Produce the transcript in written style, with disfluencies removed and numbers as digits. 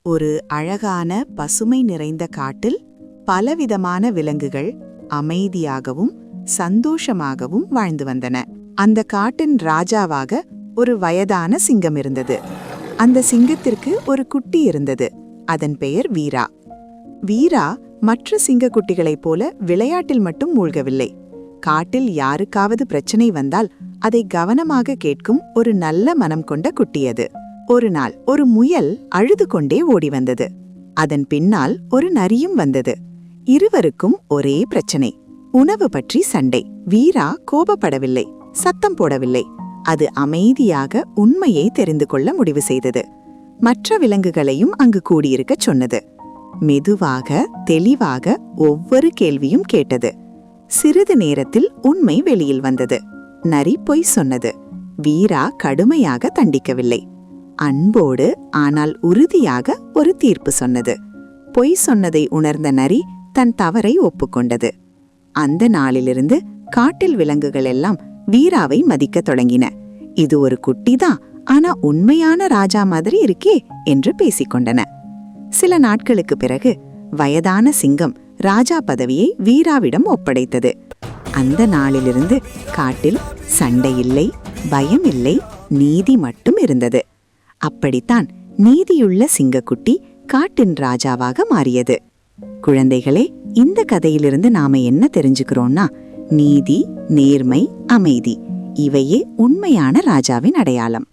ஒரு அழகான பசுமை நிறைந்த காட்டில் பலவிதமான விலங்குகள் அமைதியாகவும் சந்தோஷமாகவும் வாழ்ந்து வந்தன. அந்த காட்டின் ராஜாவாக ஒரு வயதான சிங்கம் இருந்தது. அந்த சிங்கத்திற்கு ஒரு குட்டி இருந்தது. அதன் பெயர் வீரா. வீரா மற்ற சிங்கக்குட்டிகளைப் போல விளையாட்டில் மட்டும் மூழ்கவில்லை. காட்டில் யாருக்காவது பிரச்சனை வந்தால் அதை கவனமாக கேட்கும் ஒரு நல்ல மனம் கொண்ட குட்டியது. ஒரு நாள் ஒரு முயல் அழுது கொண்டே ஓடி வந்தது. அதன் பின்னால் ஒரு நரியும் வந்தது. இருவருக்கும் ஒரே பிரச்சனை, உணவு பற்றி சண்டை. வீரா கோபப்படவில்லை, சத்தம் போடவில்லை. அது அமைதியாக உண்மையை தெரிந்து கொள்ள முடிவு செய்தது. மற்ற விலங்குகளையும் அங்கு கூடியிருக்கச் சொன்னது. மெதுவாக தெளிவாக ஒவ்வொரு கேள்வியும் கேட்டது. சிறிது நேரத்தில் உண்மை வெளியில் வந்தது. நரி பொய் சொன்னது. வீரா கடுமையாக தண்டிக்கவில்லை. அன்போடு ஆனால் உறுதியாக ஒரு தீர்ப்பு சொன்னது. பொய் சொன்னதை உணர்ந்த நரி தன் தவறை ஒப்புக்கொண்டது. அந்த நாளிலிருந்து காட்டில் விலங்குகள் எல்லாம் வீராவை மதிக்கத் தொடங்கின. இது ஒரு குட்டிதான், ஆனா உண்மையான ராஜா மாதிரி இருக்கே என்று பேசிக்கொண்டன. சில நாட்களுக்கு பிறகு வயதான சிங்கம் ராஜா பதவியை வீராவிடம் ஒப்படைத்தது. அந்த நாளிலிருந்து காட்டில் சண்டை இல்லை, பயம் இல்லை, நீதி மட்டும் இருந்தது. அப்படித்தான் நீதியுள்ள சிங்கக்குட்டி காட்டின் ராஜாவாக மாறியது. குழந்தைகளே, இந்த கதையிலிருந்து நாம என்ன தெரிஞ்சுக்கிறோம்னா, நீதி, நேர்மை, அமைதி இவையே உண்மையான ராஜாவின் அடையாளம்.